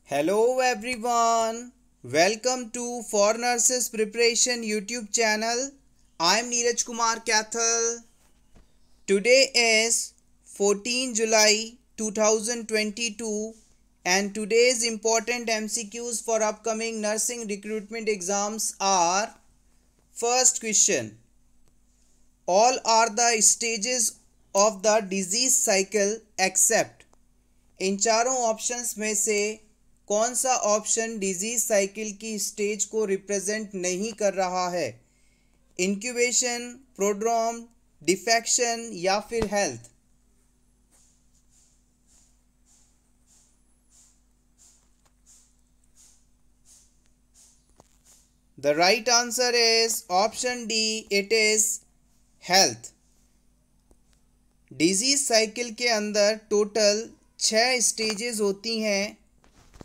Hello everyone. Welcome to For Nurses Preparation YouTube channel. I am Neeraj Kumar Kathal. Today is 14 July 2022 and today's important MCQs for upcoming nursing recruitment exams are: first question, all are the stages of the disease cycle except, इन चारों options में से कौन सा option disease cycle की stage को represent नहीं कर रहा है? इंक्यूबेशन, प्रोड्रोम, डिफेक्शन या फिर health? The right answer is option D, it is health. Disease cycle के अंदर टोटल 6 स्टेजेस होती हैं,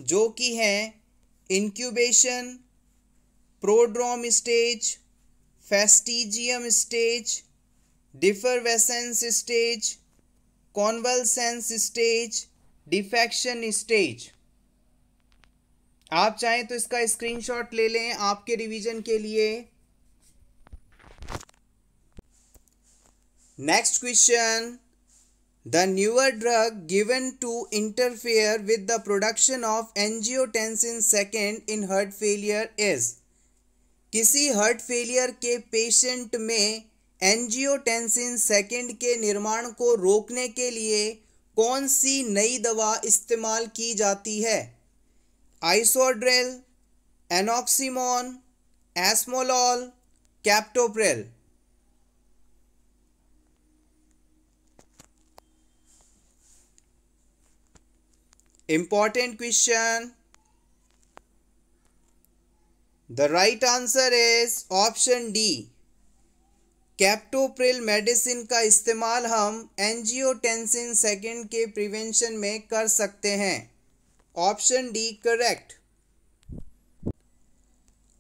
जो कि हैं incubation, prodrome stage, fastigium stage, defervescence stage, convalescence stage, defection stage. आप चाहें तो इसका स्क्रीनशॉट ले लें आपके रिवीजन के लिए। Next question, the newer drug given to interfere with the production of angiotensin II in heart failure is, किसी हार्ट फेलियर के पेशेंट में एंजियोटेंसिन सेकेंड के निर्माण को रोकने के लिए कौन सी नई दवा इस्तेमाल की जाती है? Isordil, enoximone, esmolol, captopril? Important question. The right answer is option D. Captopril medicine का इस्तेमाल हम एंजियोटेंसिन सेकेंड के प्रिवेंशन में कर सकते हैं। Option D correct.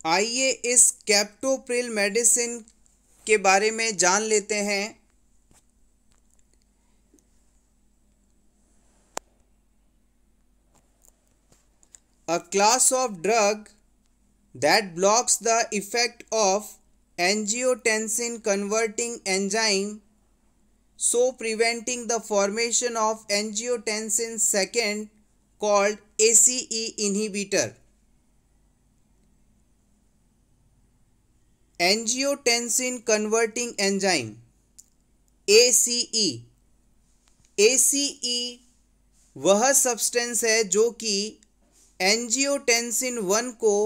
आइए इस कैप्टोप्रिल मेडिसिन के बारे में जान लेते हैं। A class of drug that blocks the effect of angiotensin converting enzyme, so preventing the formation of angiotensin II, called ACE inhibitor. Angiotensin converting enzyme ACE। ACE वह substance है जो कि एंजियोटेंसिन 1 को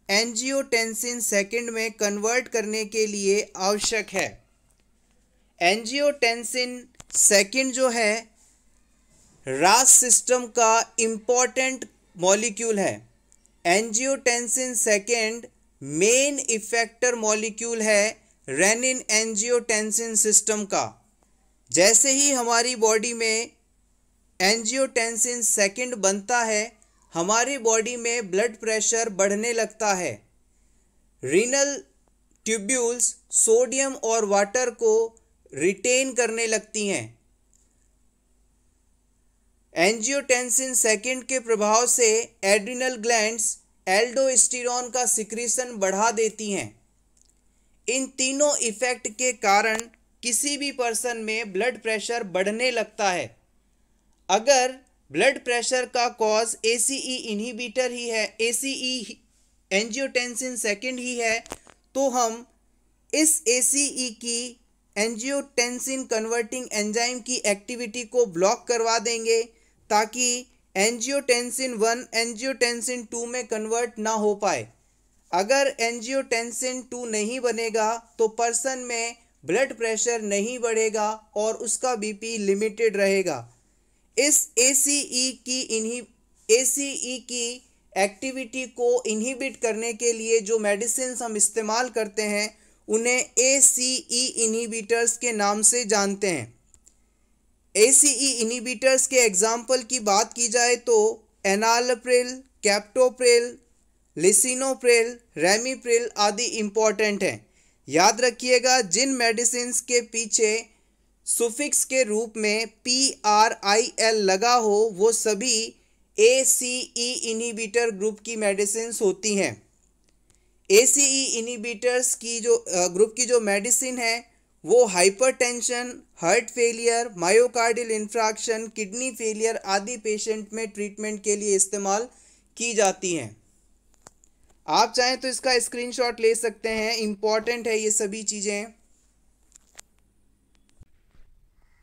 एंजियोटेंसिन सेकेंड में convert करने के लिए आवश्यक है। एंजियोटेंसिन सेकेंड जो है रास सिस्टम का इम्पॉर्टेंट मॉलिक्यूल है। Angiotensin second main effector molecule है रेनिन एंजियोटेंसिन सिस्टम का। जैसे ही हमारी बॉडी में एंजियोटेंसिन सेकेंड बनता है, हमारी बॉडी में ब्लड प्रेशर बढ़ने लगता है। रीनल ट्यूब्यूल्स सोडियम और वाटर को रिटेन करने लगती हैं। एंजियोटेंसिन सेकेंड के प्रभाव से एड्रिनल ग्लैंड्स एल्डोस्टेरोन का सिक्रीशन बढ़ा देती हैं। इन तीनों इफेक्ट के कारण किसी भी पर्सन में ब्लड प्रेशर बढ़ने लगता है। अगर ब्लड प्रेशर का कॉज ACE इनहिबिटर ही है, ACE एंजियोटेंसिन सेकेंड ही है, तो हम इस ACE की एंजियोटेंसिन कन्वर्टिंग एंजाइम की एक्टिविटी को ब्लॉक करवा देंगे ताकि एंजियोटेंसिन 1 एंजियोटेंसिन 2 में कन्वर्ट ना हो पाए। अगर एंजियोटेंसिन 2 नहीं बनेगा तो पर्सन में ब्लड प्रेशर नहीं बढ़ेगा और उसका BP लिमिटेड रहेगा। इस ACE की एक्टिविटी को इनहिबिट करने के लिए जो मेडिसिन हम इस्तेमाल करते हैं उन्हें ACE इनहिबिटर्स के नाम से जानते हैं। ACE इनहिबिटर्स के एग्जाम्पल की बात की जाए तो एनालप्रिल, कैप्टोप्रिल, लिसिनोप्रिल, रेमिप्रिल आदि इम्पॉर्टेंट हैं। याद रखिएगा, जिन मेडिसिन के पीछे सुफिक्स के रूप में PRIL लगा हो वो सभी ACE इनहिबिटर ग्रुप की मेडिसिन होती हैं। ACE इनहिबिटर्स की जो ग्रुप की जो मेडिसिन है वो hypertension, heart failure, myocardial infarction, kidney failure आदि पेशेंट में ट्रीटमेंट के लिए इस्तेमाल की जाती हैं। आप चाहें तो इसका स्क्रीनशॉट ले सकते हैं, इंपॉर्टेंट है ये सभी चीज़ें।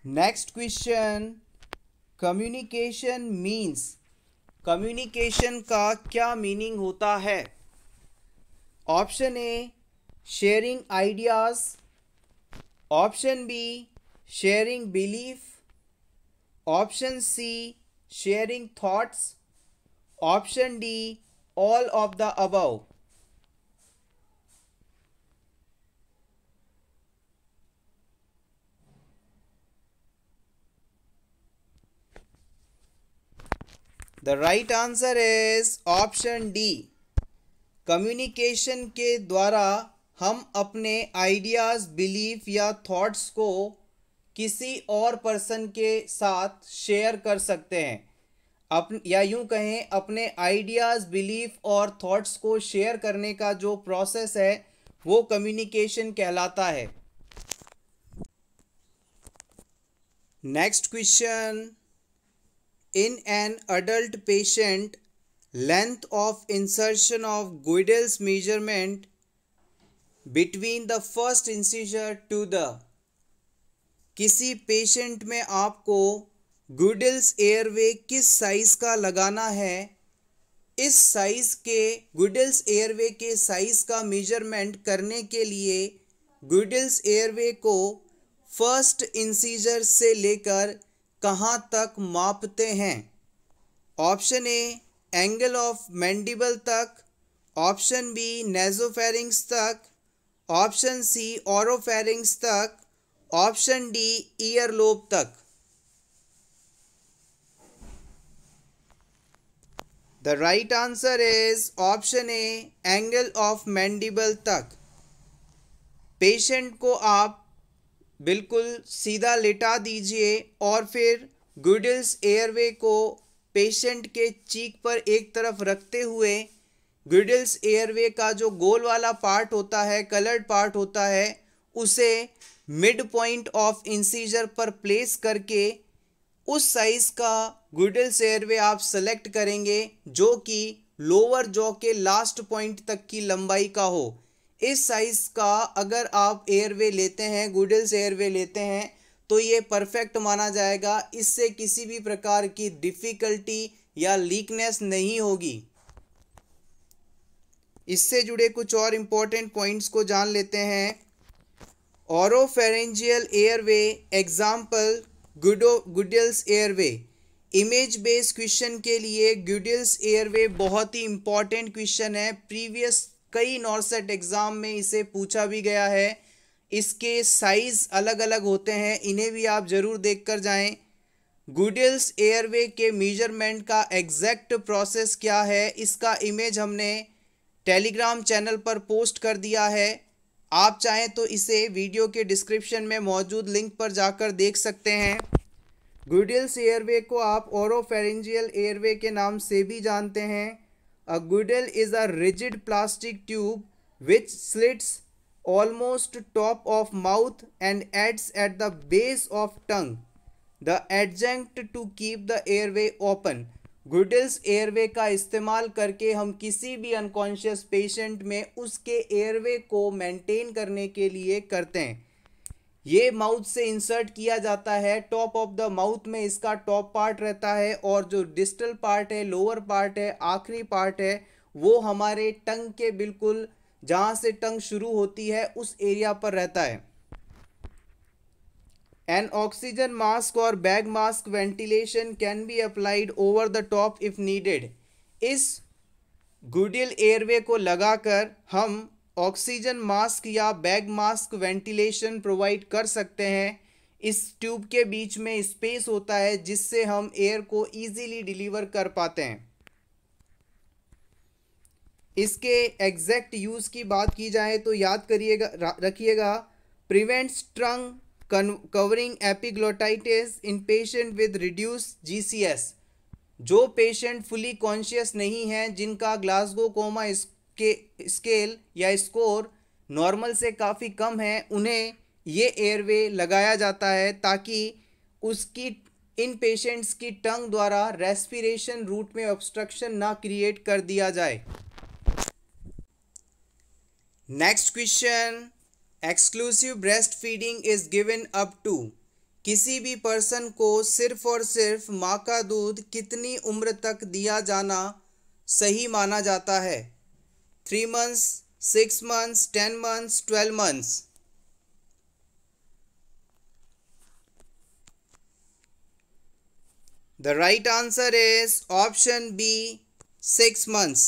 Next question, communication means, communication का क्या मीनिंग होता है? Option A sharing ideas, option B sharing belief, option C sharing thoughts, option D all of the above. The right answer is option D. Communication के द्वारा हम अपने ideas, belief या thoughts को किसी और पर्सन के साथ शेयर कर सकते हैं। या यूं कहें, अपने आइडियाज़, बिलीफ और थॉट्स को शेयर करने का जो प्रोसेस है वो कम्युनिकेशन कहलाता है। Next question, in an adult patient length of insertion of Guidel's measurement between the first incisor to the, किसी पेशेंट में आपको गुडिल्स एयरवे किस साइज का लगाना है, इस साइज के गुडिल्स एयरवे के साइज का मेजरमेंट करने के लिए गुडिल्स एयरवे को फर्स्ट इंसीजर से लेकर कहाँ तक मापते हैं? Option A angle of mandible तक, ऑप्शन बी नेजोफेरिंग्स तक, ऑप्शन सी ओरोफेरिंग्स तक, ऑप्शन डी ईयरलोब तक। The right answer is option A angle of mandible तक। पेशेंट को आप बिल्कुल सीधा लेटा दीजिए और फिर गुडिल्स एयरवे को पेशेंट के चीक पर एक तरफ रखते हुए गुडिल्स एयरवे का जो गोल वाला पार्ट होता है, कलर्ड पार्ट होता है, उसे मिड पॉइंट ऑफ इंसीजर पर प्लेस करके उस साइज का गुडिल्स एयरवे आप सेलेक्ट करेंगे जो कि लोअर जॉ के लास्ट पॉइंट तक की लंबाई का हो। इस साइज का अगर आप एयरवे लेते हैं, गुडिल्स एयरवे लेते हैं, तो ये परफेक्ट माना जाएगा। इससे किसी भी प्रकार की डिफ़िकल्टी या लीकनेस नहीं होगी। इससे जुड़े कुछ और इम्पोर्टेंट पॉइंट्स को जान लेते हैं। Oropharyngeal airway example Guedel's airway. Image based question के लिए गुडिल्स एयरवे बहुत ही इम्पोर्टेंट क्वेश्चन है। प्रीवियस कई नॉर्सेट एग्ज़ाम में इसे पूछा भी गया है। इसके साइज़ अलग अलग होते हैं, इन्हें भी आप ज़रूर देख कर जाएँ। गुडिल्स एयरवे के मेजरमेंट का एग्जैक्ट प्रोसेस क्या है, इसका इमेज हमने टेलीग्राम चैनल पर पोस्ट कर दिया है। आप चाहें तो इसे वीडियो के डिस्क्रिप्शन में मौजूद लिंक पर जाकर देख सकते हैं। गुडिल्स एयरवे को आप ओरोफेरेंजियल एयरवे के नाम से भी जानते हैं। A Guedel is a rigid plastic tube which slits almost top of mouth and adds at the base of tongue the adjunct to keep the airway open। Guedel's airway का इस्तेमाल करके हम किसी भी अनकॉन्शियस पेशेंट में उसके airway को maintain करने के लिए करते हैं। ये माउथ से इंसर्ट किया जाता है। टॉप ऑफ द माउथ में इसका टॉप पार्ट रहता है और जो डिस्टल पार्ट है, लोअर पार्ट है, आखिरी पार्ट है, वो हमारे टंग के बिल्कुल जहाँ से टंग शुरू होती है उस एरिया पर रहता है। एन ऑक्सीजन मास्क और bag mask ventilation can be applied over the top if needed. इस गुडिल एयरवे को लगाकर हम ऑक्सीजन मास्क या बैग मास्क वेंटिलेशन प्रोवाइड कर सकते हैं। इस ट्यूब के बीच में स्पेस होता है जिससे हम एयर को ईजीली डिलीवर कर पाते हैं। इसके एग्जैक्ट यूज़ की बात की जाए तो याद करिएगा, रखिएगा, prevents tongue covering epiglottitis in patient with reduce GCS। जो पेशेंट फुली कॉन्शियस नहीं हैं, जिनका ग्लासगो कोमा स्केल या स्कोर नॉर्मल से काफ़ी कम है, उन्हें ये एयरवे लगाया जाता है ताकि उसकी इन पेशेंट्स की टंग द्वारा रेस्पिरेशन रूट में ऑब्स्ट्रक्शन ना क्रिएट कर दिया जाए। Next question, exclusive breast feeding is given up to. किसी भी पर्सन को सिर्फ और सिर्फ माँ का दूध कितनी उम्र तक दिया जाना सही माना जाता है? 3 months, 6 months, 10 months, 12 months। The right answer is option B, 6 months।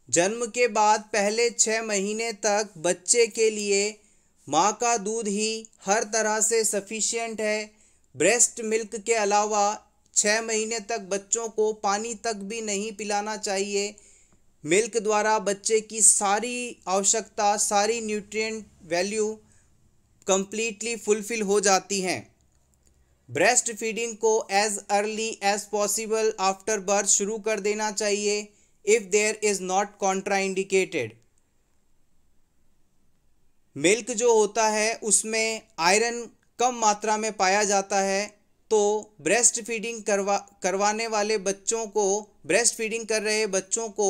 जन्म के बाद पहले 6 महीने तक बच्चे के लिए माँ का दूध ही हर तरह से सफिशिएंट है। ब्रेस्ट मिल्क के अलावा 6 महीने तक बच्चों को पानी तक भी नहीं पिलाना चाहिए। मिल्क द्वारा बच्चे की सारी आवश्यकता, सारी न्यूट्रिएंट वैल्यू कंप्लीटली फुलफिल हो जाती हैं। ब्रेस्ट फीडिंग को as early as possible after birth शुरू कर देना चाहिए if there is not contraindicated. Milk जो होता है उसमें आयरन कम मात्रा में पाया जाता है, तो ब्रेस्ट फीडिंग करवाने वाले बच्चों को, ब्रेस्ट फीडिंग कर रहे बच्चों को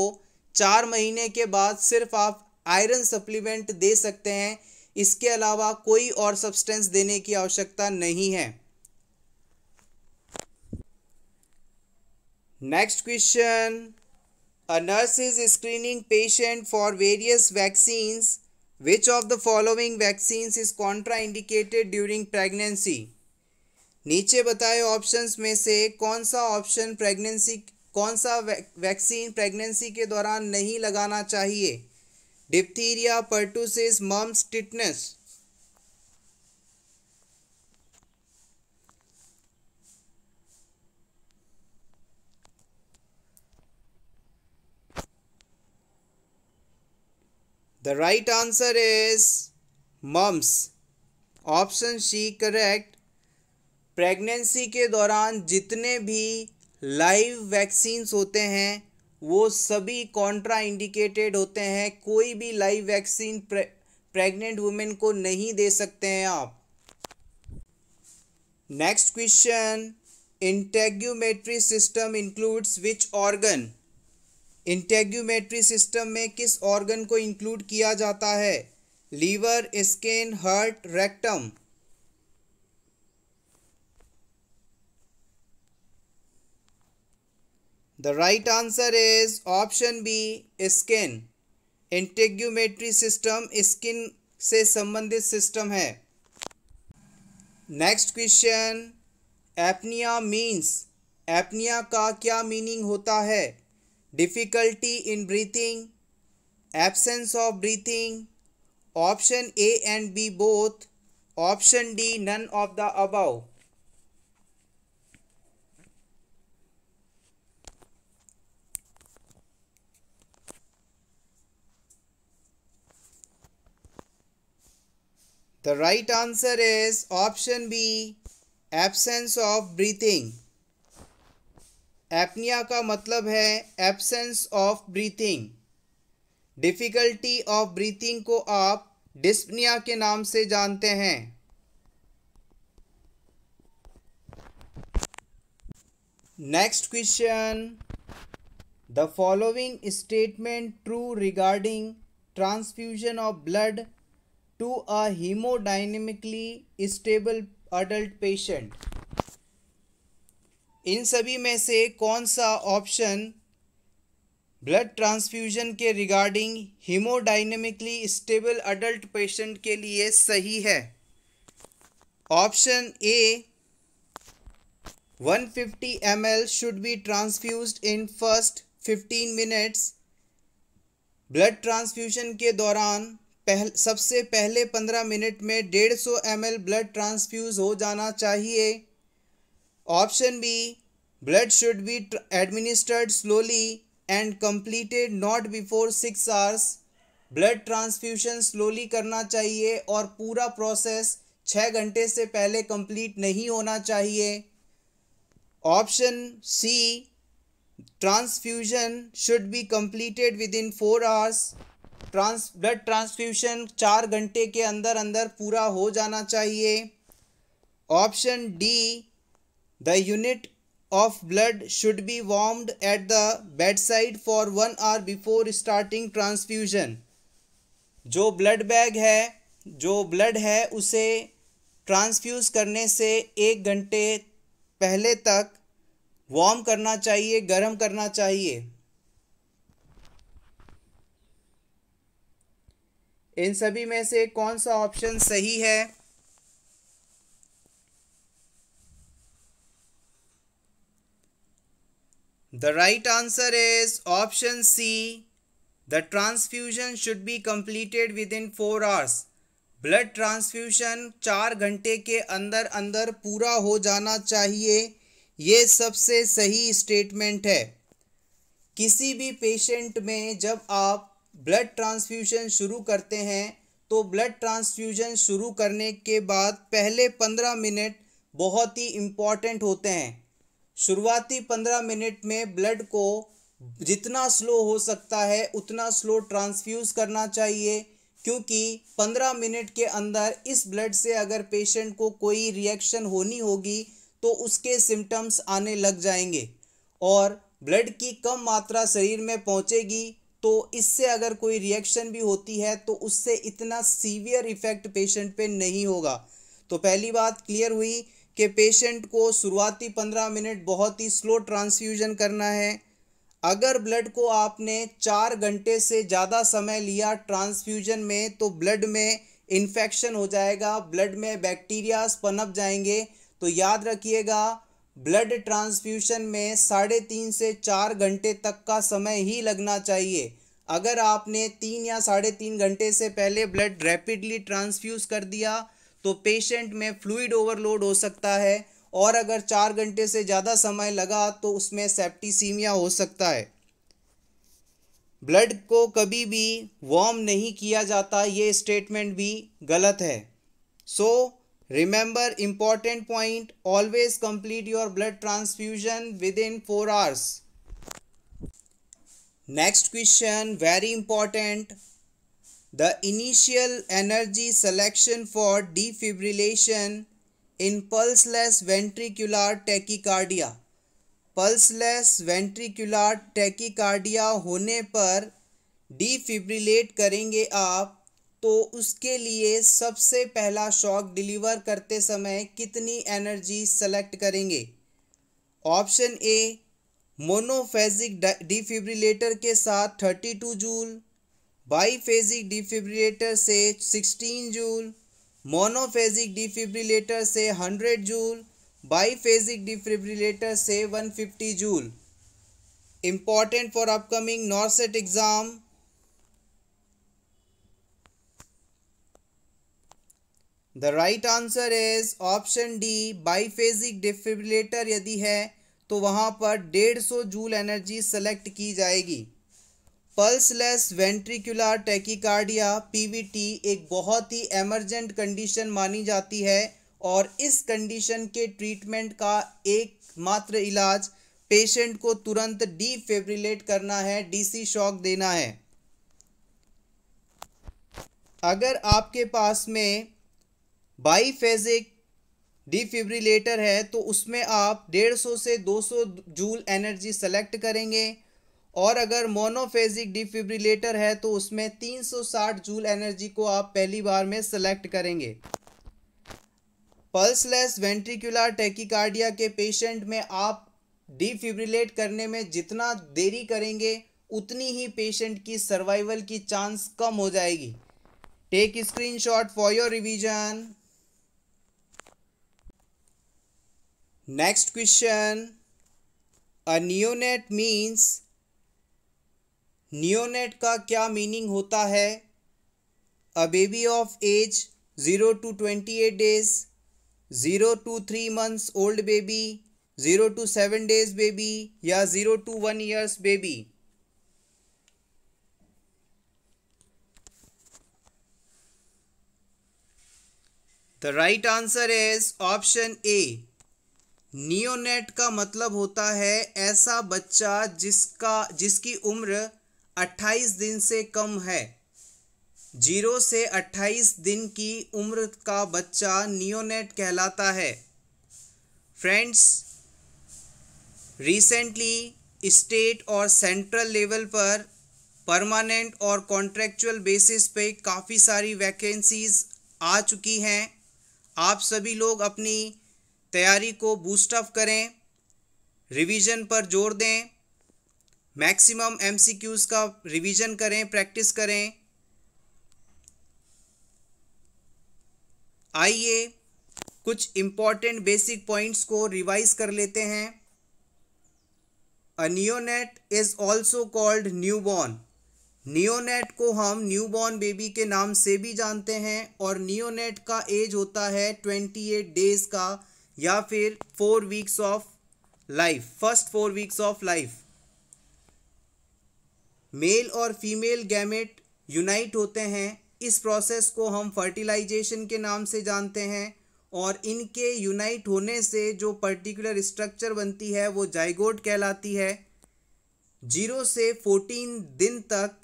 4 महीने के बाद सिर्फ आप आयरन सप्लीमेंट दे सकते हैं। इसके अलावा कोई और सब्सटेंस देने की आवश्यकता नहीं है। Next question, a nurse is screening patient for various vaccines. Which of the following vaccines is contraindicated during pregnancy? नीचे बताए ऑप्शंस में से कौन सा वैक्सीन प्रेगनेंसी के दौरान नहीं लगाना चाहिए? Diphtheria, pertussis, mumps, tetanus. The right answer is mumps। Option C correct. Pregnancy के दौरान जितने भी लाइव वैक्सीन्स होते हैं वो सभी कॉन्ट्रा इंडिकेटेड होते हैं। कोई भी लाइव वैक्सीन प्रेग्नेंट वुमेन को नहीं दे सकते हैं आप। Next question, integumentary system includes which organ? Integumentary system में किस ऑर्गन को इंक्लूड किया जाता है? Liver, skin, heart, rectum. The right answer is option B, skin. Integumentary system skin से संबंधित सिस्टम है। Next question, apnoea means. Apnoea का क्या मीनिंग होता है? Difficulty in breathing, absence of breathing, option A and B both, option D none of the above. The right answer is option B, absence of breathing। Apnoea का मतलब है absence of breathing. Difficulty of breathing को आप dyspnoea के नाम से जानते हैं। Next question, the following statement true regarding transfusion of blood to a haemodynamically stable adult patient. इन सभी में से कौन सा ऑप्शन ब्लड ट्रांसफ्यूजन के regarding haemodynamically stable adult patient के लिए सही है? Option A, 150 ml should be transfused in first 15 minutes. Blood transfusion के दौरान सबसे पहले 15 मिनट में 150 ml ब्लड ट्रांसफ्यूज हो जाना चाहिए। Option B, blood should be administered slowly and completed not before 6 hours। Blood transfusion slowly करना चाहिए और पूरा प्रोसेस 6 घंटे से पहले कंप्लीट नहीं होना चाहिए। Option C, transfusion should be completed within 4 hours. Blood transfusion 4 घंटे के अंदर अंदर पूरा हो जाना चाहिए। Option D, the unit of blood should be warmed at the bedside for 1 hour before starting transfusion। जो ब्लड है उसे ट्रांसफ्यूज करने से 1 घंटे पहले तक वार्म करना चाहिए, गर्म करना चाहिए। इन सभी में से कौन सा ऑप्शन सही है? The right answer is option C. The transfusion should be completed within 4 hours। Blood transfusion 4 घंटे के अंदर अंदर पूरा हो जाना चाहिए। ये सबसे सही स्टेटमेंट है। किसी भी पेशेंट में जब आप ब्लड ट्रांसफ्यूशन शुरू करते हैं तो ब्लड ट्रांसफ्यूजन शुरू करने के बाद पहले 15 मिनट बहुत ही इम्पॉर्टेंट होते हैं। शुरुआती 15 मिनट में ब्लड को जितना स्लो हो सकता है उतना स्लो ट्रांसफ्यूज करना चाहिए, क्योंकि 15 मिनट के अंदर इस ब्लड से अगर पेशेंट को कोई रिएक्शन होनी होगी तो उसके सिम्टम्स आने लग जाएंगे और ब्लड की कम मात्रा शरीर में पहुंचेगी तो इससे अगर कोई रिएक्शन भी होती है तो उससे इतना सीवियर इफेक्ट पेशेंट पे नहीं होगा। तो पहली बात क्लियर हुई कि पेशेंट को शुरुआती 15 मिनट बहुत ही स्लो ट्रांसफ्यूजन करना है। अगर ब्लड को आपने 4 घंटे से ज़्यादा समय लिया ट्रांसफ्यूजन में तो ब्लड में इन्फेक्शन हो जाएगा, ब्लड में बैक्टीरियाज पनप जाएंगे। तो याद रखिएगा, ब्लड ट्रांसफ्यूजन में 3.5 से 4 घंटे तक का समय ही लगना चाहिए। अगर आपने 3 या 3.5 घंटे से पहले ब्लड रैपिडली ट्रांसफ्यूज कर दिया तो पेशेंट में फ्लूइड ओवरलोड हो सकता है और अगर 4 घंटे से ज़्यादा समय लगा तो उसमें सेप्टिसीमिया हो सकता है। ब्लड को कभी भी वार्म नहीं किया जाता, ये स्टेटमेंट भी गलत है। So remember important point, always complete your blood transfusion with in 4 hours. Next question very important. The initial energy selection for defibrillation in pulseless ventricular tachycardia। Pulseless ventricular tachycardia होने पर डिफिब्रिलेट करेंगे आप तो उसके लिए सबसे पहला शॉक डिलीवर करते समय कितनी एनर्जी सेलेक्ट करेंगे? ऑप्शन ए, मोनोफेजिक डिफिब्रिलेटर के साथ 32 जूल, बाईफेजिक डिफिब्रिलेटर से 16 जूल, मोनोफेजिक डिफिब्रिलेटर से 100 जूल, बाईफेजिक डिफिब्रिलेटर से 150 joule. Important for upcoming नॉर्सेट exam. The right answer is option D, biphasic defibrillator यदि है तो वहाँ पर 150 जूल एनर्जी सेलेक्ट की जाएगी। पल्सलेस वेंट्रिकुलर टैकीकार्डिया पीवीटी एक बहुत ही एमरजेंट कंडीशन मानी जाती है और इस कंडीशन के ट्रीटमेंट का एकमात्र इलाज पेशेंट को तुरंत डिफिब्रिलेट करना है, डीसी शॉक देना है। अगर आपके पास में बाईफेजिक डिफिब्रिलेटर है तो उसमें आप 150 से 200 जूल एनर्जी सेलेक्ट करेंगे और अगर मोनोफेजिक डिफिब्रिलेटर है तो उसमें 360 जूल एनर्जी को आप पहली बार में सेलेक्ट करेंगे। पल्सलेस वेंट्रिकुलर टैकीकार्डिया के पेशेंट में आप डिफिब्रिलेट करने में जितना देरी करेंगे उतनी ही पेशेंट की सर्वाइवल की चांस कम हो जाएगी। Take screenshot for your revision. Next question, a neonate means, neonate का क्या मीनिंग होता है? A baby of age 0 to 28 days, 0 to 3 months old baby, 0 to 7 days baby या 0 to 1 years baby? The right answer is option A, neonate का मतलब होता है ऐसा बच्चा जिसकी उम्र 28 दिन से कम है। 0 से 28 दिन की उम्र का बच्चा नियोनेट कहलाता है। फ्रेंड्स, रिसेंटली स्टेट और सेंट्रल लेवल पर परमानेंट और कॉन्ट्रैक्चुअल बेसिस पे काफ़ी सारी वैकेंसीज़ आ चुकी हैं। आप सभी लोग अपनी तैयारी को बूस्ट अप करें, रिवीजन पर जोर दें, मैक्सिमम एमसीक्यूज़ का रिवीजन करें, प्रैक्टिस करें। आइए कुछ इम्पॉर्टेंट बेसिक पॉइंट्स को रिवाइज कर लेते हैं। A neonate is also called newborn. Neonate को हम न्यूबॉर्न बेबी के नाम से भी जानते हैं और नियोनेट का एज होता है 28 डेज का या फिर 4 weeks of life, first 4 weeks of life. Male और फीमेल गैमेट यूनाइट होते हैं। इस प्रोसेस को हम फर्टिलाइजेशन के नाम से जानते हैं और इनके यूनाइट होने से जो पर्टिकुलर स्ट्रक्चर बनती है वो जाइगोट कहलाती है। 0 से 14 दिन तक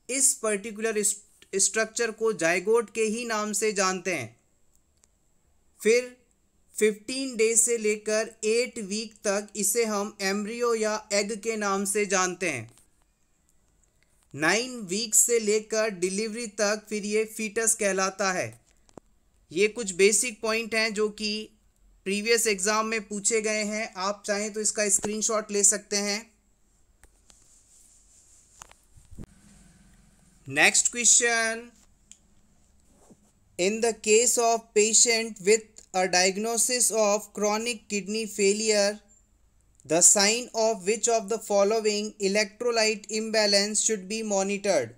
इस पर्टिकुलर स्ट्रक्चर को जाइगोट के ही नाम से जानते हैं। फिर 15 डेज से लेकर 8 वीक तक इसे हम एम्ब्रियो या एग के नाम से जानते हैं। 9 वीक से लेकर डिलीवरी तक फिर ये फीटस कहलाता है। ये कुछ बेसिक पॉइंट हैं जो कि प्रीवियस एग्जाम में पूछे गए हैं। आप चाहें तो इसका स्क्रीनशॉट ले सकते हैं। Next question, in the case of patient with a diagnosis of chronic kidney failure, the sign of which of the following electrolyte imbalance should be monitored?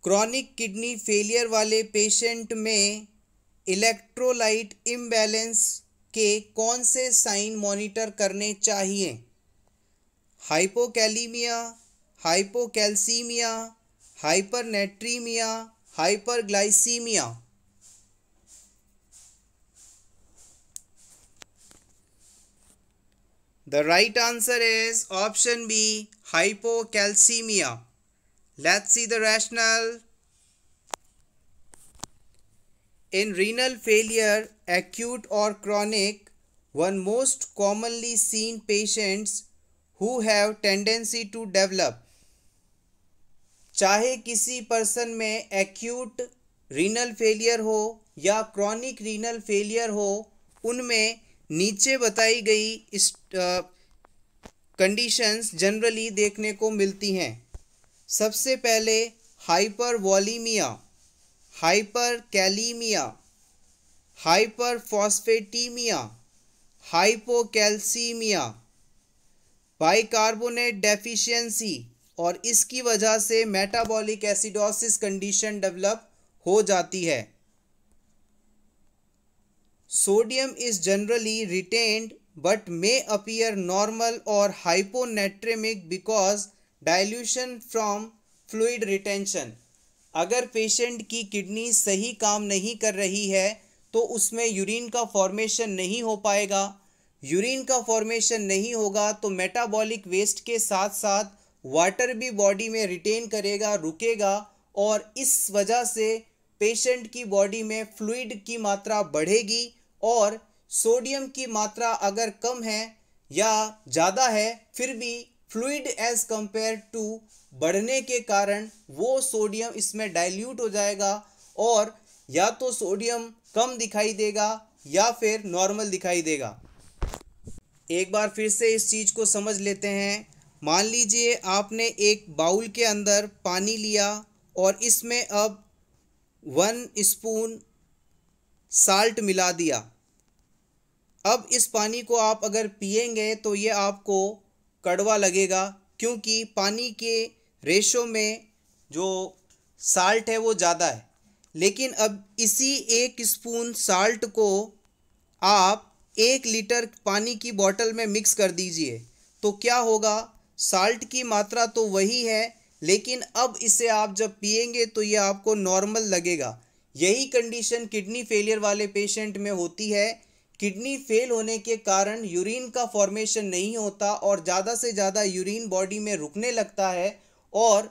Chronic kidney failure वाले पेशेंट में electrolyte imbalance के कौन से sign monitor करने चाहिए? Hypokalaemia, hypocalcaemia, हाइपरनेट्रीमिया, hyperglycaemia. The right answer is option B, hypocalcemia. Let's see the rationale. In renal failure, acute or chronic, one most commonly seen patients who have tendency to develop. चाहे किसी person में acute renal failure हो या chronic renal failure हो, उनमें नीचे बताई गई कंडीशंस जनरली देखने को मिलती हैं। सबसे पहले हाइपरवॉलीमिया, हाइपरकैलीमिया, हाइपरफॉस्फेटीमिया, हाइपोकैल्सीमिया, बाइकार्बोनेट डेफिशिएंसी और इसकी वजह से मेटाबॉलिक एसिडोसिस कंडीशन डेवलप हो जाती है। Sodium is generally retained but may appear normal or hyponatremic because dilution from fluid retention. अगर पेशेंट की किडनी सही काम नहीं कर रही है तो उसमें यूरिन का फॉर्मेशन नहीं हो पाएगा। यूरिन का फॉर्मेशन नहीं होगा तो मेटाबॉलिक वेस्ट के साथ साथ वाटर भी बॉडी में रिटेन करेगा, रुकेगा और इस वजह से पेशेंट की बॉडी में फ्लूइड की मात्रा बढ़ेगी और सोडियम की मात्रा अगर कम है या ज़्यादा है फिर भी फ्लूइड एज कंपेयर टू बढ़ने के कारण वो सोडियम इसमें डाइल्यूट हो जाएगा और या तो सोडियम कम दिखाई देगा या फिर नॉर्मल दिखाई देगा। एक बार फिर से इस चीज़ को समझ लेते हैं। मान लीजिए आपने एक बाउल के अंदर पानी लिया और इसमें अब 1 स्पून साल्ट मिला दिया। अब इस पानी को आप अगर पिएंगे तो ये आपको कड़वा लगेगा क्योंकि पानी के रेशो में जो साल्ट है वो ज़्यादा है। लेकिन अब इसी 1 स्पून साल्ट को आप 1 लीटर पानी की बोतल में मिक्स कर दीजिए तो क्या होगा? साल्ट की मात्रा तो वही है लेकिन अब इसे आप जब पिएंगे तो ये आपको नॉर्मल लगेगा। यही कंडीशन किडनी फेलियर वाले पेशेंट में होती है किडनी फेल होने के कारण यूरिन का फॉर्मेशन नहीं होता और ज़्यादा से ज़्यादा यूरिन बॉडी में रुकने लगता है और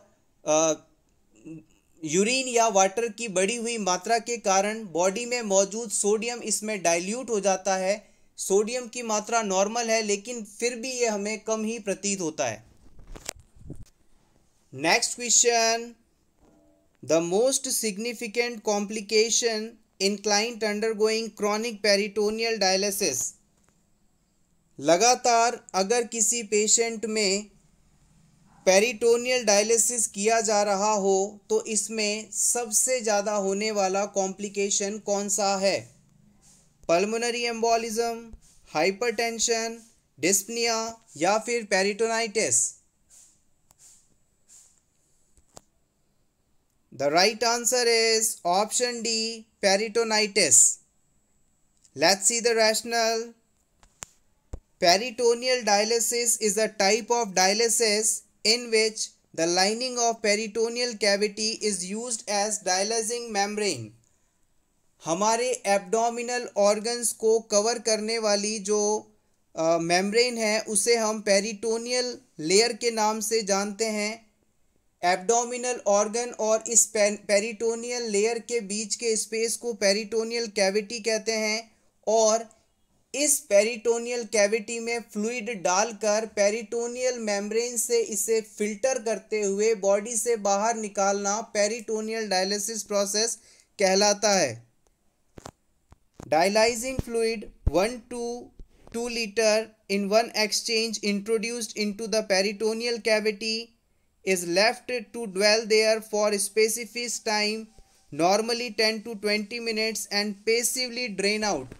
यूरिन या वाटर की बढ़ी हुई मात्रा के कारण बॉडी में मौजूद सोडियम इसमें डाइल्यूट हो जाता है। सोडियम की मात्रा नॉर्मल है लेकिन फिर भी ये हमें कम ही प्रतीत होता है। Next question, the most significant complication in client undergoing chronic peritoneal dialysis. लगातार अगर किसी पेशेंट में पेरिटोनियल डायलिसिस किया जा रहा हो तो इसमें सबसे ज़्यादा होने वाला कॉम्प्लिकेशन कौन सा है? पल्मोनरी एम्बोलिज्म, हाइपरटेंशन, डिस्पनिया या फिर peritonitis? The right answer is option D, peritonitis. Let's see the rational. Peritoneal dialysis is a type of dialysis in which the lining of peritoneal cavity is used as dialysing membrane. हमारे abdominal organs को cover करने वाली जो membrane है उसे हम peritoneal layer के नाम से जानते हैं। एब्डोमिनल ऑर्गन और इस पेरिटोनियल लेयर के बीच के स्पेस को पेरिटोनियल कैविटी कहते हैं और इस पेरिटोनियल कैविटी में फ्लूइड डालकर पेरिटोनियल मेम्ब्रेन से इसे फिल्टर करते हुए बॉडी से बाहर निकालना पेरिटोनियल डायलिसिस प्रोसेस कहलाता है। Dialysing fluid 1 to 2 liter in one exchange introduced into the peritoneal cavity is left to dwell there for a specific time, normally 10 to 20 minutes, and passively drain out.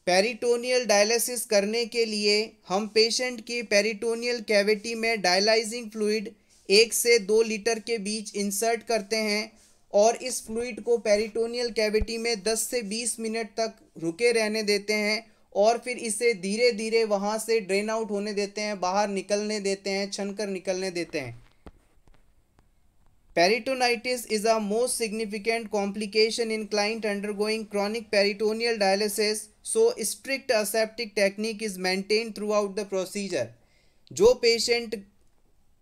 Peritoneal dialysis करने के लिए हम patient की peritoneal cavity में dialysing fluid 1 से 2 litre के बीच insert करते हैं और इस फ्लूइड को पेरिटोनियल कैविटी में 10 से 20 मिनट तक रुके रहने देते हैं और फिर इसे धीरे धीरे वहाँ से ड्रेन आउट होने देते हैं, बाहर निकलने देते हैं, छनकर निकलने देते हैं। Peritonitis is a most significant complication in client undergoing chronic peritoneal dialysis, so strict aseptic technique is maintained throughout the procedure. जो पेशेंट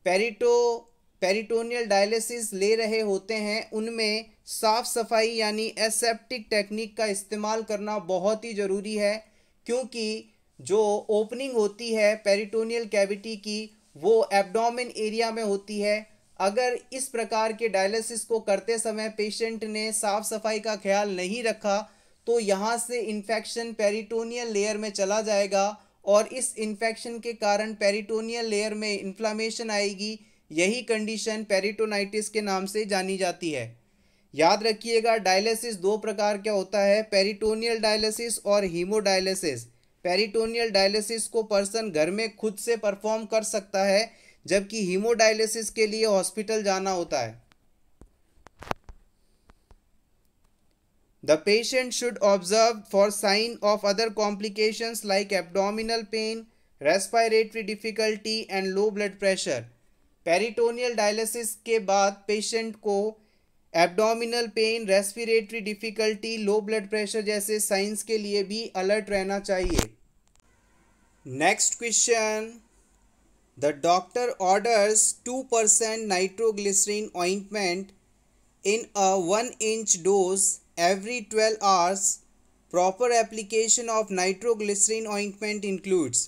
पेरिटोनियल डायलिसिस ले रहे होते हैं उनमें साफ सफाई यानी एसेप्टिक टेक्निक का इस्तेमाल करना बहुत ही ज़रूरी है, क्योंकि जो ओपनिंग होती है पेरिटोनियल कैविटी की वो एब्डोमेन एरिया में होती है। अगर इस प्रकार के डायलिसिस को करते समय पेशेंट ने साफ सफाई का ख्याल नहीं रखा तो यहाँ से इन्फेक्शन पेरिटोनियल लेयर में चला जाएगा और इस इन्फेक्शन के कारण पेरिटोनियल लेयर में इन्फ्लामेशन आएगी। यही कंडीशन पेरिटोनाइटिस के नाम से जानी जाती है। याद रखिएगा, डायलिसिस 2 प्रकार का होता है, पेरिटोनियल डायलिसिस और हीमोडायलिसिस। पेरिटोनियल डायलिसिस को पर्सन घर में खुद से परफॉर्म कर सकता है, जबकि हीमोडायलिसिस के लिए हॉस्पिटल जाना होता है। The patient should observe for sign of other complications like abdominal pain, respiratory difficulty and low blood pressure. Peritoneal dialysis के बाद पेशेंट को abdominal pain, respiratory difficulty, low blood pressure जैसे साइंस के लिए भी अलर्ट रहना चाहिए। Next question, the doctor orders 2% nitroglycerin ointment in a 1-inch dose every 12 hours. Proper application of nitroglycerin ointment includes.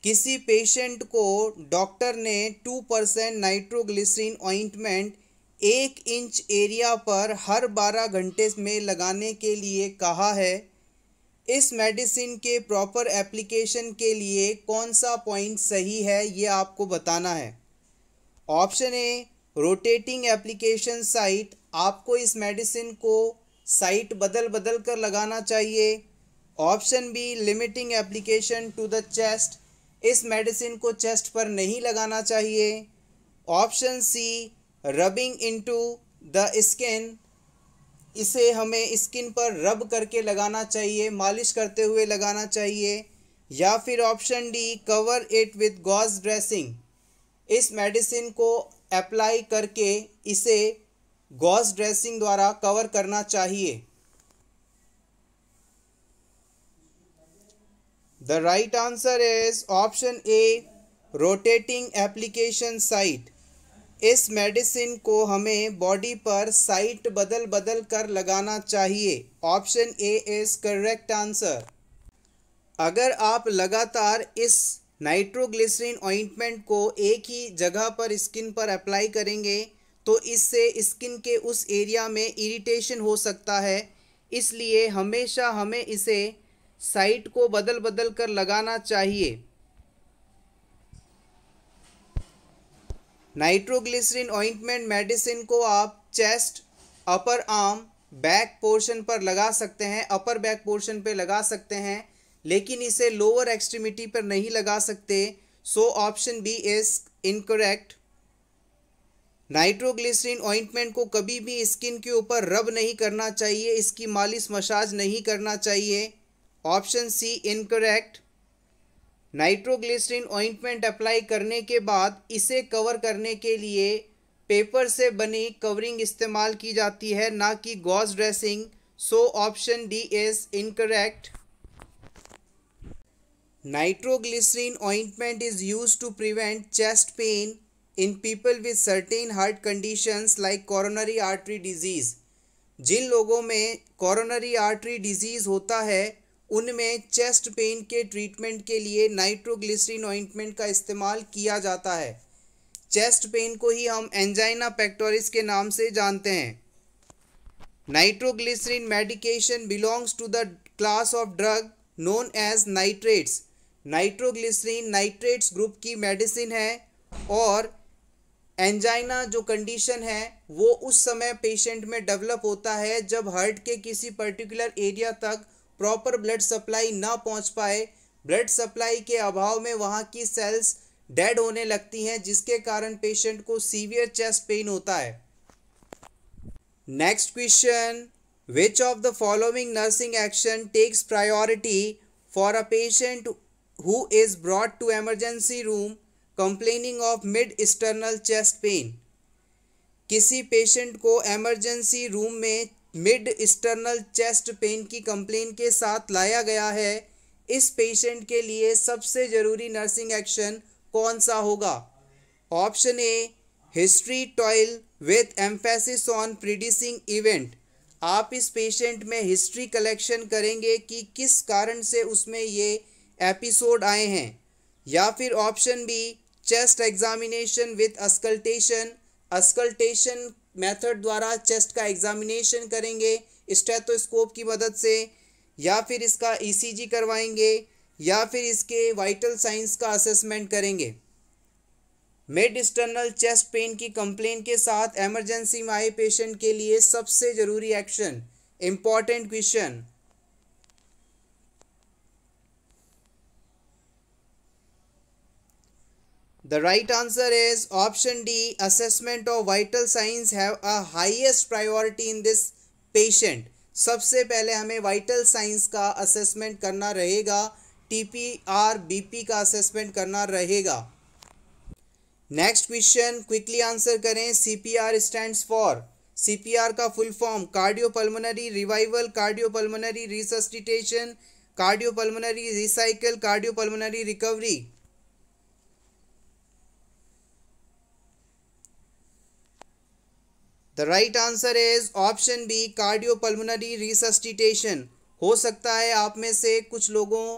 किसी पेशेंट को डॉक्टर ने 2% नाइट्रोग्लिसरीन ऑइंटमेंट 1 इंच एरिया पर हर 12 घंटे में लगाने के लिए कहा है। इस मेडिसिन के प्रॉपर एप्लीकेशन के लिए कौन सा पॉइंट सही है ये आपको बताना है। ऑप्शन ए, रोटेटिंग एप्लीकेशन साइट, आपको इस मेडिसिन को साइट बदल बदल कर लगाना चाहिए। Option B, limiting application to the chest, इस मेडिसिन को चेस्ट पर नहीं लगाना चाहिए। Option C, rubbing into the skin, इसे हमें स्किन पर रब करके लगाना चाहिए, मालिश करते हुए लगाना चाहिए। या फिर option D, cover it with gauze dressing, इस मेडिसिन को अप्लाई करके इसे गॉज ड्रेसिंग द्वारा कवर करना चाहिए। The right answer is option A, rotating application site. इस मेडिसिन को हमें बॉडी पर साइट बदल बदल कर लगाना चाहिए। Option A is correct answer. अगर आप लगातार इस नाइट्रोग्लिसरीन ऑइंटमेंट को एक ही जगह पर स्किन पर अप्लाई करेंगे तो इससे स्किन के उस एरिया में इरिटेशन हो सकता है, इसलिए हमेशा हमें इसे साइट को बदल बदल कर लगाना चाहिए। नाइट्रोग्लिसरीन ऑइंटमेंट मेडिसिन को आप chest, upper arm, back portion पर लगा सकते हैं, अपर बैक पोर्शन पे लगा सकते हैं, लेकिन इसे लोअर एक्सट्रीमिटी पर नहीं लगा सकते। So option B is incorrect. Nitroglycerin ointment को कभी भी स्किन के ऊपर रब नहीं करना चाहिए, इसकी मालिश मसाज नहीं करना चाहिए। Option C incorrect. Nitroglycerin ointment apply करने के बाद इसे कवर करने के लिए पेपर से बनी कवरिंग इस्तेमाल की जाती है, ना कि gauze dressing. So option D is incorrect. Nitroglycerin ointment is used to prevent chest pain in people with certain heart conditions like coronary artery disease. जिन लोगों में कोरोनरी आर्टरी डिजीज़ होता है उनमें चेस्ट पेन के ट्रीटमेंट के लिए nitroglycerine ointment का इस्तेमाल किया जाता है। चेस्ट पेन को ही हम एंजाइना पेक्टोरिस के नाम से जानते हैं। Nitroglycerin medication belongs to the class of drug known as nitrates. Nitroglycerin nitrates group की मेडिसिन है और एंजाइना जो कंडीशन है वो उस समय पेशेंट में डेवलप होता है जब हार्ट के किसी पर्टिकुलर एरिया तक प्रॉपर ब्लड सप्लाई ना पहुंच पाए। ब्लड सप्लाई के अभाव में वहाँ की सेल्स डेड होने लगती हैं, जिसके कारण पेशेंट को सीवियर चेस्ट पेन होता है। Next question, which of the following nursing action takes priority for a patient who is brought to emergency room complaining of mid external chest pain. किसी patient को इमरजेंसी रूम में mid external chest pain की complain के साथ लाया गया है। इस पेशेंट के लिए सबसे ज़रूरी नर्सिंग एक्शन कौन सा होगा? Option A, history toil with emphasis on preceding event. आप इस पेशेंट में हिस्ट्री कलेक्शन करेंगे कि किस कारण से उसमें ये एपिसोड आए हैं। या फिर option B, chest examination with auscultation. Auscultation method द्वारा चेस्ट का एग्जामिनेशन करेंगे स्टेथोस्कोप की मदद से, या फिर इसका ईसीजी करवाएंगे, या फिर इसके वाइटल साइंस का असेसमेंट करेंगे। मिड एक्सटर्नल चेस्ट पेन की कंप्लेन के साथ इमरजेंसी में आए पेशेंट के लिए सबसे ज़रूरी action, important question. The right answer is option D. Assessment of vital signs have a highest priority in this patient. सबसे पहले हमें vital signs का assessment करना रहेगा, TPR, BP का assessment करना रहेगा। Next question, quickly answer करें। CPR stands for, CPR का full form cardiopulmonary revival, cardiopulmonary resuscitation, cardiopulmonary recycle, cardiopulmonary recovery। The right answer is option B, cardiopulmonary resuscitation. हो सकता है आप में से कुछ लोगों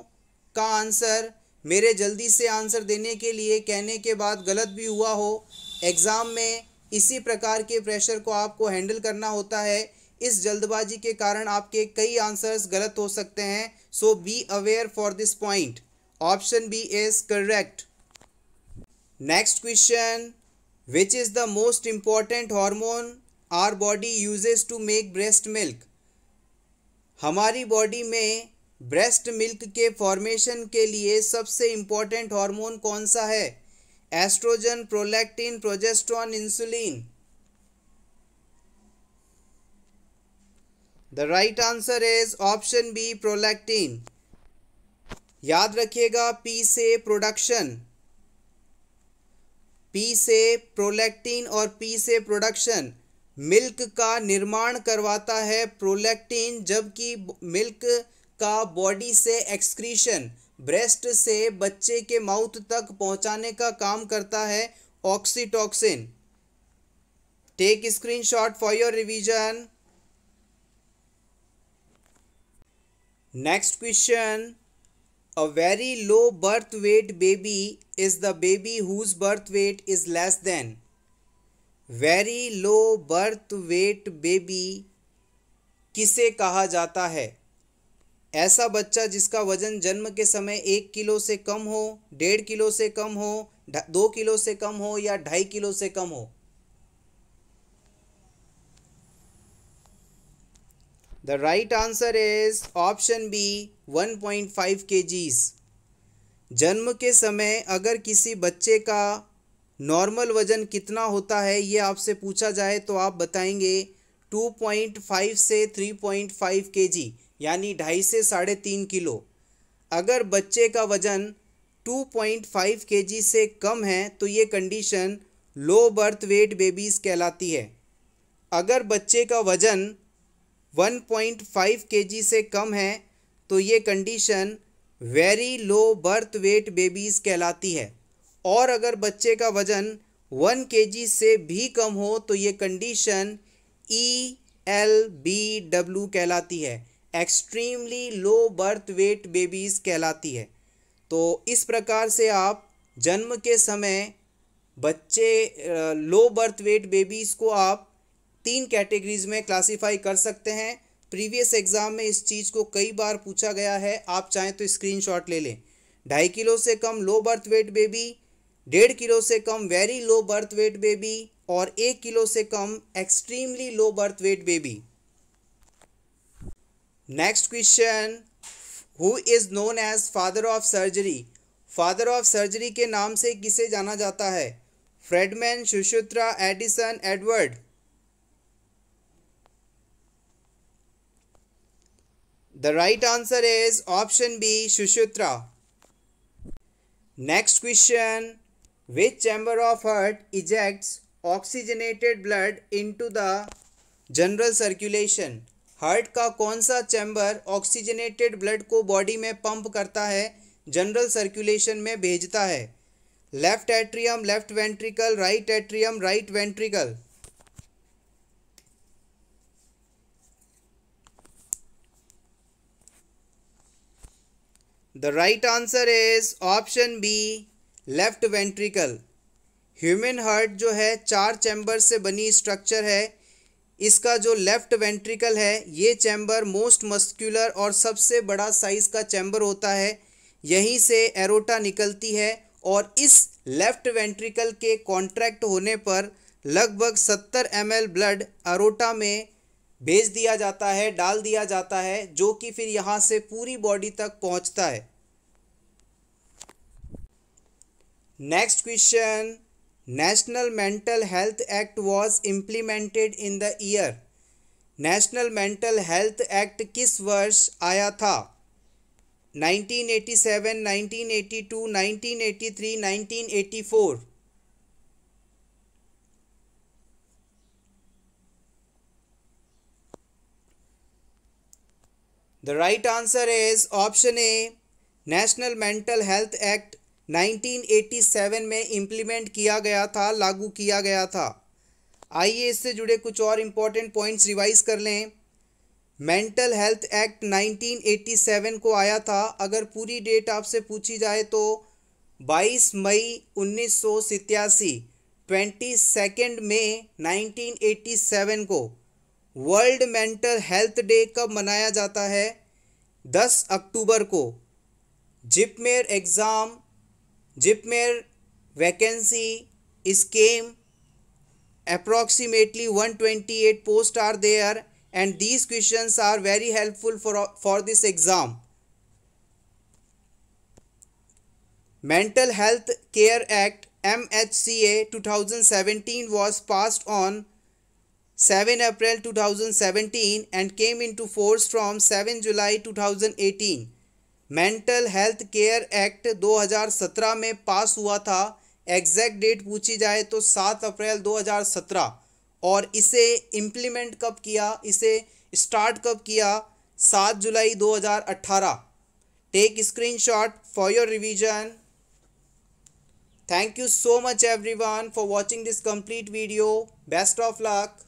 का आंसर मेरे जल्दी से आंसर देने के लिए कहने के बाद गलत भी हुआ हो। एग्ज़ाम में इसी प्रकार के प्रेशर को आपको हैंडल करना होता है, इस जल्दबाजी के कारण आपके कई आंसर्स गलत हो सकते हैं। So be aware for this point. Option B is correct. Next question, which is the most important hormone our body uses to make breast milk. हमारी बॉडी में ब्रेस्ट मिल्क के फॉर्मेशन के लिए सबसे इम्पॉर्टेंट हार्मोन कौन सा है? Oestrogen, prolactin, progesterone, insulin. The right answer is option B, prolactin. याद रखिएगा, पी से प्रोडक्शन, पी से प्रोलैक्टिन और पी से प्रोडक्शन। मिल्क का निर्माण करवाता है प्रोलैक्टिन, जबकि मिल्क का बॉडी से एक्सक्रीशन, ब्रेस्ट से बच्चे के माउथ तक पहुंचाने का काम करता है oxytocin. Take screenshot for your revision. Next question, a very low birth weight baby is the baby whose birth weight is less than। very low birth weight baby किसे कहा जाता है? ऐसा बच्चा जिसका वजन जन्म के समय 1 किलो से कम हो, 1.5 किलो से कम हो, 2 किलो से कम हो या 2.5 किलो से कम हो। The right answer is option B 1.5 kgs। जन्म के समय अगर किसी बच्चे का नॉर्मल वजन कितना होता है ये आपसे पूछा जाए तो आप बताएंगे 2.5 से 3.5 kg, यानी 2.5 से 3.5 किलो। अगर बच्चे का वजन 2.5 kg से कम है तो ये कंडीशन लो बर्थ वेट बेबीज़ कहलाती है। अगर बच्चे का वजन 1.5 kg से कम है तो ये condition very low birth wait babies कहलाती है। और अगर बच्चे का वजन 1 kg से भी कम हो तो ये कंडीशन ELBW कहलाती है, extremely low birth wait babies कहलाती है। तो इस प्रकार से आप जन्म के समय बच्चे लो बर्थ वेट बेबीज़ को आप 3 कैटेगरीज में क्लासीफाई कर सकते हैं। प्रीवियस एग्ज़ाम में इस चीज़ को कई बार पूछा गया है, आप चाहें तो स्क्रीनशॉट ले लें। 2.5 किलो से कम low birth weight baby, 1.5 kilo से कम very low birth weight baby और 1 किलो से कम extremely low birth weight baby. Next question, who is known as father of surgery. Father of surgery के नाम से किसे जाना जाता है? Friedman, Sushruta, Addison, Edward. The right answer is option B, Sushruta. Next question, which chamber of heart ejects oxygenated blood into the general circulation? Heart का कौन सा चैम्बर ऑक्सीजनेटेड ब्लड को बॉडी में पंप करता है, जनरल सर्कुलेशन में भेजता है? Left atrium, left ventricle, right atrium, right ventricle. The right answer is option B, left ventricle. Human heart जो है 4 चैम्बर से बनी स्ट्रक्चर है। इसका जो लेफ्ट वेंट्रिकल है ये चैम्बर मोस्ट मस्कुलर और सबसे बड़ा साइज़ का चैम्बर होता है। यहीं से एरोटा निकलती है और इस लेफ्ट वेंट्रिकल के कॉन्ट्रैक्ट होने पर लगभग 70 ml ब्लड एरोटा में भेज दिया जाता है, डाल दिया जाता है, जो कि फिर यहाँ से पूरी बॉडी तक पहुँचता है। Next question, national mental health act was implemented in the year. National mental health act किस वर्ष आया था? 1987, 1982, 1983, 1984। The right answer is option A, national mental health act 1987 में इम्प्लीमेंट किया गया था, लागू किया गया था। आइए इससे जुड़े कुछ और इम्पोर्टेंट पॉइंट्स रिवाइज कर लें। मेंटल हेल्थ एक्ट 1987 को आया था। अगर पूरी डेट आपसे पूछी जाए तो 22 मई 1987, 22 मई 1987 को। वर्ल्ड मेंटल हेल्थ डे कब मनाया जाता है? 10 अक्टूबर को। JIPMER exam, JIPMER vacancy scheme, approximately 128 posts are there and these questions are very helpful for this exam. Mental Health Care Act MHCA 2017 was passed on 7 April 2017 and came into force from 7 July 2018. Mental health care act 2017 में पास हुआ था। Exact date पूछी जाए तो 7 अप्रैल 2017। और इसे implement कब किया, इसे स्टार्ट कब किया? 7 जुलाई 2018। Take screenshot for your revision. Thank you so much everyone for watching this complete video. Best of luck.